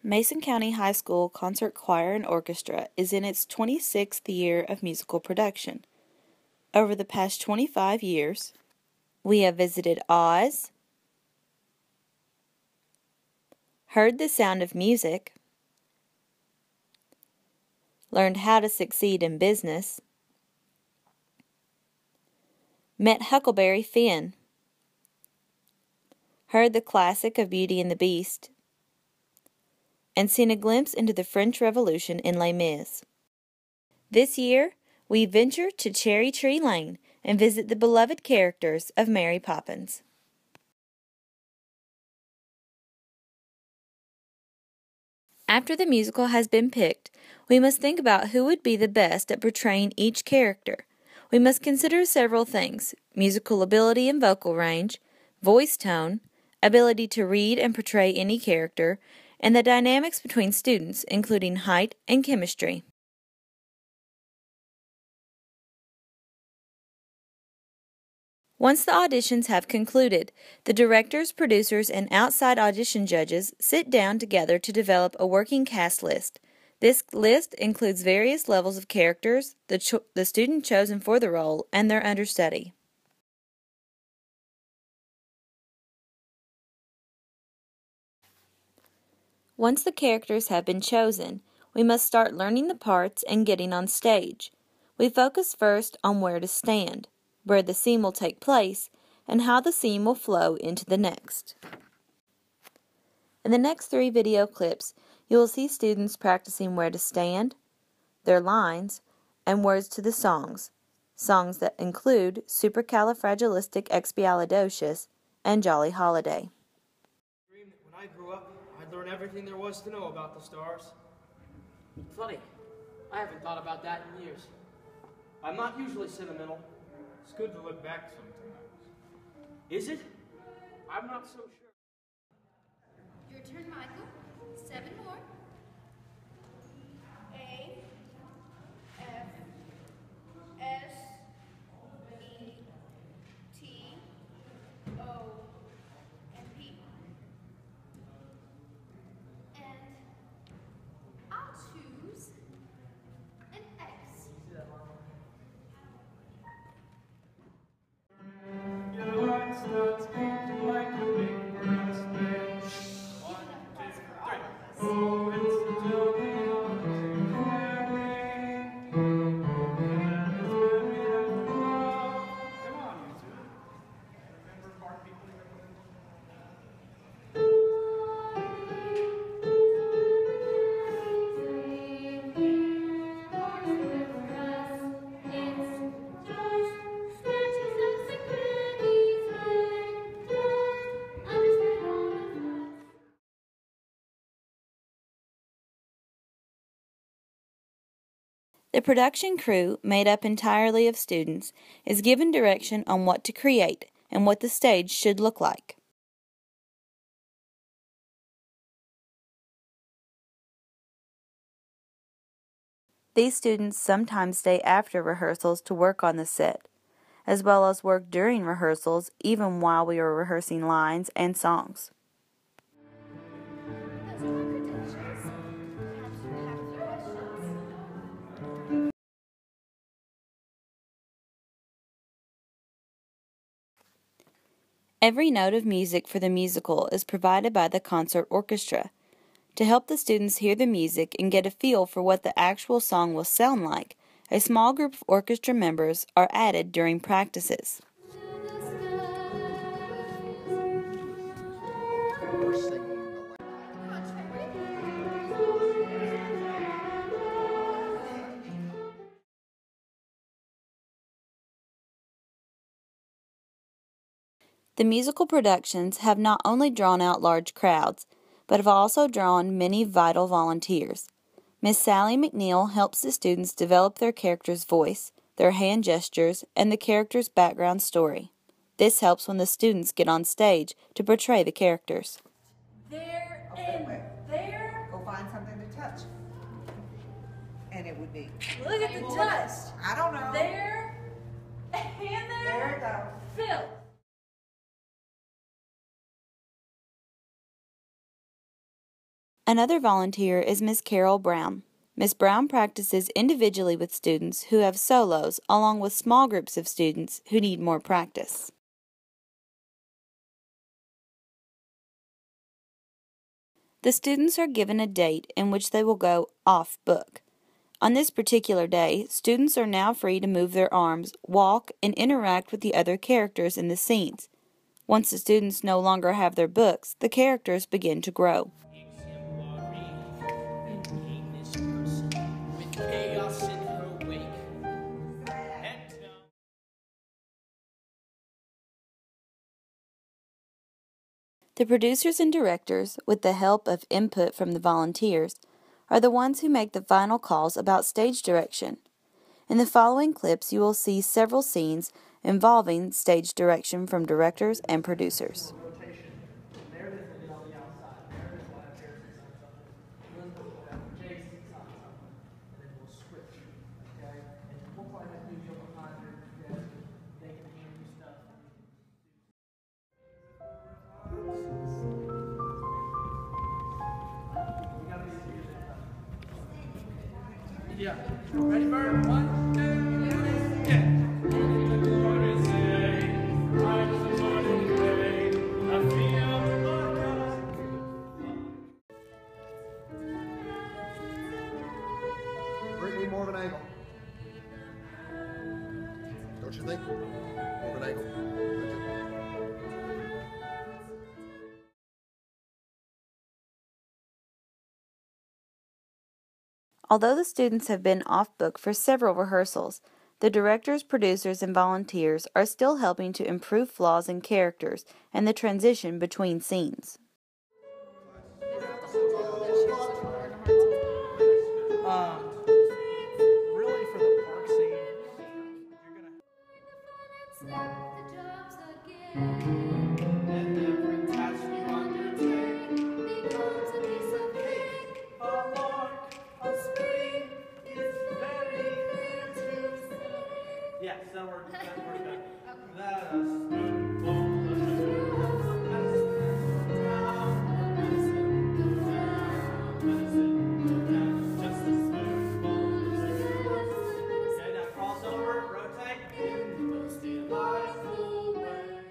Mason County High School Concert Choir and Orchestra is in its 26th year of musical production. Over the past 25 years, we have visited Oz, heard the sound of music, learned how to succeed in business, met Huckleberry Finn, heard the classic of Beauty and the Beast, and seen a glimpse into the French Revolution in Les Mis. This year, we venture to Cherry Tree Lane and visit the beloved characters of Mary Poppins. After the musical has been picked, we must think about who would be the best at portraying each character. We must consider several things: musical ability and vocal range, voice tone, ability to read and portray any character, and the dynamics between students, including height and chemistry. Once the auditions have concluded, the directors, producers, and outside audition judges sit down together to develop a working cast list. This list includes various levels of characters, the student chosen for the role, and their understudy. Once the characters have been chosen, we must start learning the parts and getting on stage. We focus first on where to stand, where the scene will take place, and how the scene will flow into the next. In the next 3 video clips, you will see students practicing where to stand, their lines, and words to the songs that include Supercalifragilisticexpialidocious and Jolly Holiday. When I grew up, I'd learn everything there was to know about the stars. Funny, I haven't thought about that in years. I'm not usually sentimental. It's good to look back sometimes. Is it? I'm not so sure. Your turn, Michael. 7 more. A, F, S, E, T, O, and P. And I'll choose an X. Your heart starts beating like a big brass band. Oh, it's the journey of the family. Come on, you two. Remember heartbeat. The production crew, made up entirely of students, is given direction on what to create and what the stage should look like. These students sometimes stay after rehearsals to work on the set, as well as work during rehearsals even while we are rehearsing lines and songs. Every note of music for the musical is provided by the concert orchestra. To help the students hear the music and get a feel for what the actual song will sound like, a small group of orchestra members are added during practices. The musical productions have not only drawn out large crowds, but have also drawn many vital volunteers. Miss Sally McNeil helps the students develop their character's voice, their hand gestures, and the character's background story. This helps when the students get on stage to portray the characters. There and there. Go find something to touch. And it would be. Look at the dust. I don't know. There and there. There it goes. Phil. Another volunteer is Miss Carol Brown. Miss Brown practices individually with students who have solos along with small groups of students who need more practice. The students are given a date in which they will go off book. On this particular day, students are now free to move their arms, walk, and interact with the other characters in the scenes. Once the students no longer have their books, the characters begin to grow. The producers and directors, with the help of input from the volunteers, are the ones who make the final calls about stage direction. In the following clips, you will see several scenes involving stage direction from directors and producers. Yeah. Ready, Bird? 1, 2, 3, yeah. Bring me more of an angle. Don't you think? More of an angle. Although the students have been off book for several rehearsals, the directors, producers, and volunteers are still helping to improve flaws in characters and the transition between scenes. Really, for the park scene, you're gonna. And every task you undertake a mark, a screen is very clear to see. Yes, that works. That works better. That a spoonful of sugar, medicine down, medicine down, just a spoonful of sugar. Okay, now cross over, rotate in the most delightful way.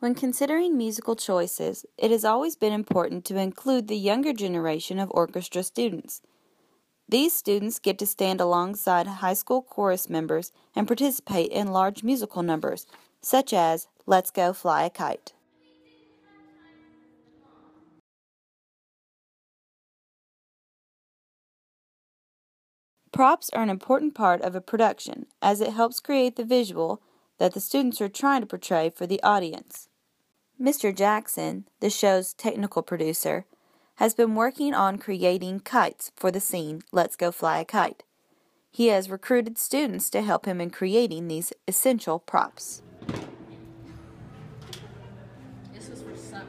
When considering musical choices, it has always been important to include the younger generation of orchestra students. These students get to stand alongside high school chorus members and participate in large musical numbers, such as Let's Go Fly a Kite. Props are an important part of a production as it helps create the visual that the students are trying to portray for the audience. Mr. Jackson, the show's technical producer, has been working on creating kites for the scene Let's Go Fly a Kite. He has recruited students to help him in creating these essential props. This was for some.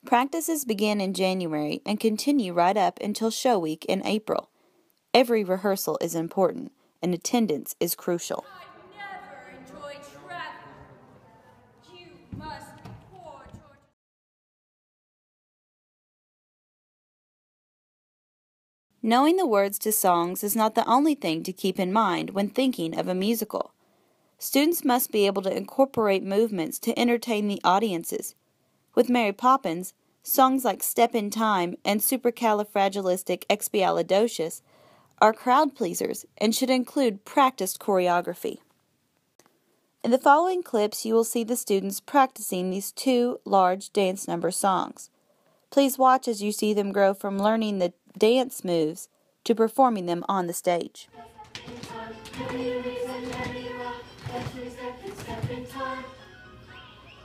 Practices begin in January and continue right up until show week in April. Every rehearsal is important, and attendance is crucial. I never enjoy travel. You must be poor, George. Knowing the words to songs is not the only thing to keep in mind when thinking of a musical. Students must be able to incorporate movements to entertain the audiences. With Mary Poppins, songs like Step in Time and Supercalifragilisticexpialidocious are crowd pleasers and should include practiced choreography. In the following clips, you will see the students practicing these two large dance number songs. Please watch as you see them grow from learning the dance moves to performing them on the stage.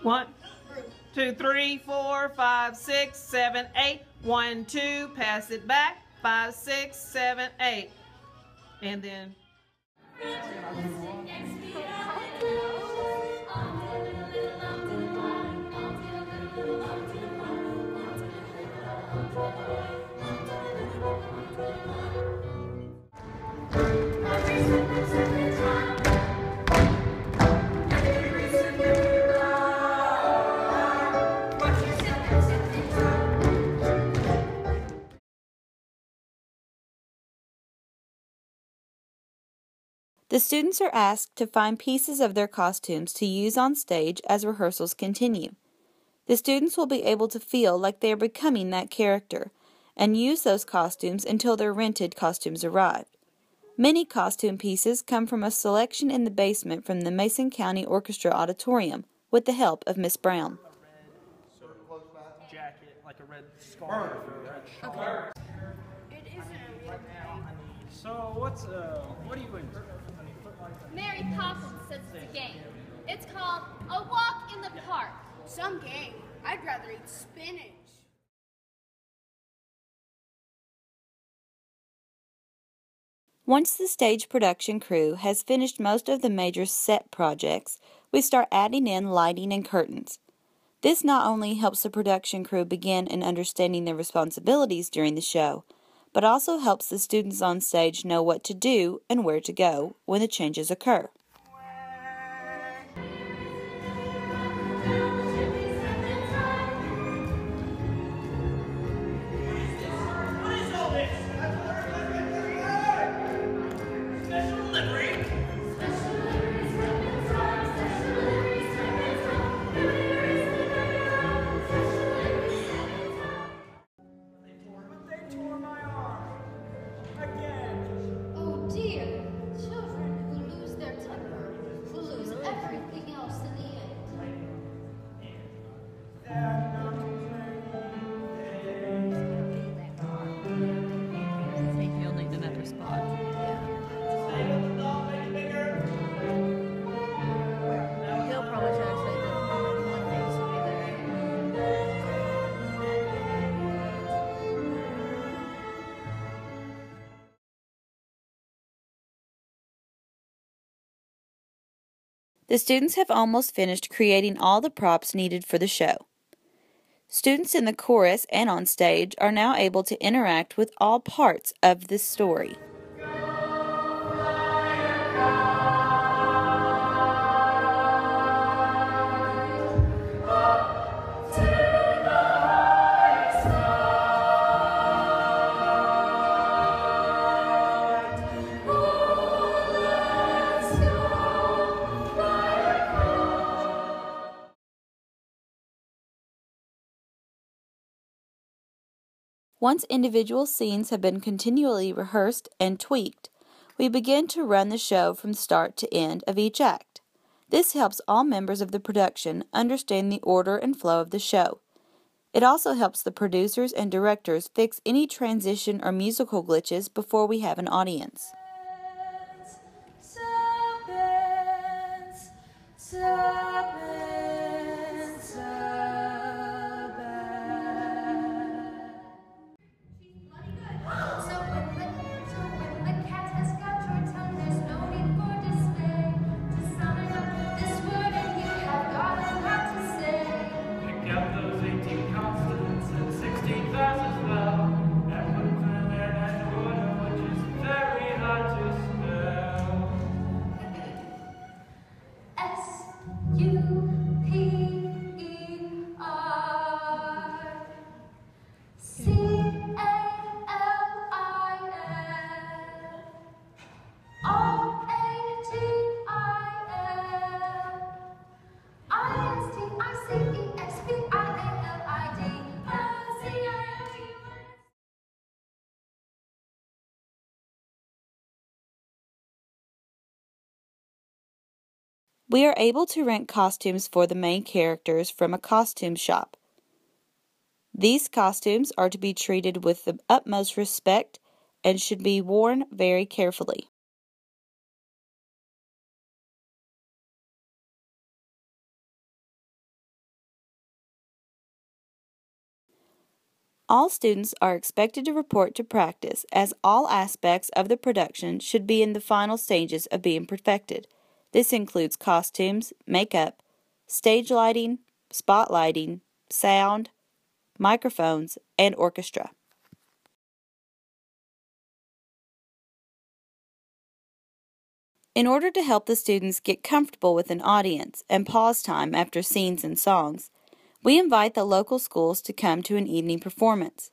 1, 2, 3, 4, 5, 6, 7, 8. 1, 2, pass it back. 5, 6, 7, 8. And then. The students are asked to find pieces of their costumes to use on stage as rehearsals continue. The students will be able to feel like they are becoming that character and use those costumes until their rented costumes arrive. Many costume pieces come from a selection in the basement from the Mason County Orchestra Auditorium with the help of Miss Brown. Jacket, like a red scarf or a red shawl. It isn't a real game. So what are you into? Mary Poppins says it's a game. It's called A Walk in the Park. Some game. I'd rather eat spinach. Once the stage production crew has finished most of the major set projects, we start adding in lighting and curtains. This not only helps the production crew begin in understanding their responsibilities during the show, but also helps the students on stage know what to do and where to go when the changes occur. Oh dear, children who lose their temper will lose everything else in the end. I think you'll need another spot. He'll probably translate it. One needs to be there. The students have almost finished creating all the props needed for the show. Students in the chorus and on stage are now able to interact with all parts of this story. Once individual scenes have been continually rehearsed and tweaked, we begin to run the show from start to end of each act. This helps all members of the production understand the order and flow of the show. It also helps the producers and directors fix any transition or musical glitches before we have an audience. So when the cat has got your tongue, there's no need for despair. Just sum it up this word and you have got a lot to say. Pick out those 18 consonants and 16 vowels as well, and put them in an order which is very hard to spell. We are able to rent costumes for the main characters from a costume shop. These costumes are to be treated with the utmost respect and should be worn very carefully. All students are expected to report to practice, as all aspects of the production should be in the final stages of being perfected. This includes costumes, makeup, stage lighting, spotlighting, sound, microphones, and orchestra. In order to help the students get comfortable with an audience and pause time after scenes and songs, we invite the local schools to come to an evening performance.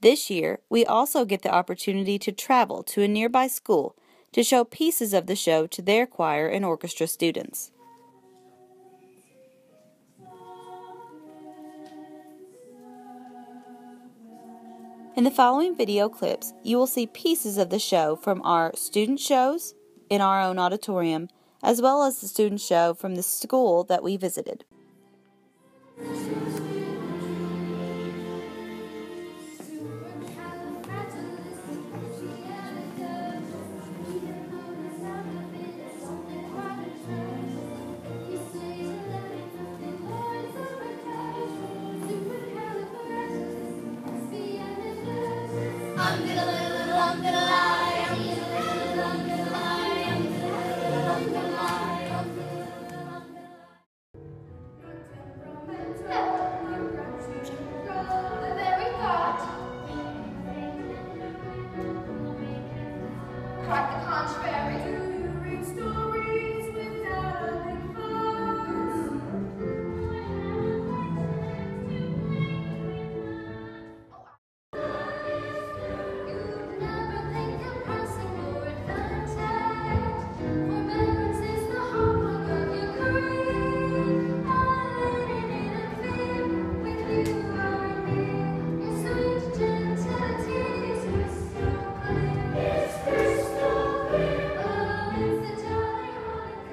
This year, we also get the opportunity to travel to a nearby school to show pieces of the show to their choir and orchestra students. In the following video clips, you will see pieces of the show from our student shows in our own auditorium, as well as the student show from the school that we visited. Quite the contrary. Do you read stories without a big fuss? You'd never think of pressing more advantage. Forbearance is the hallmark of your career. Letting it interfere when you are near. Your sweet gentility is crystal clear. It's crystal clear. Oh, it's the jolly holiday.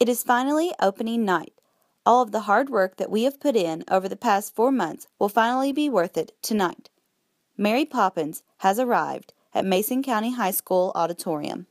It is finally opening night. All of the hard work that we have put in over the past 4 months will finally be worth it tonight. Mary Poppins has arrived at Mason County High School Auditorium.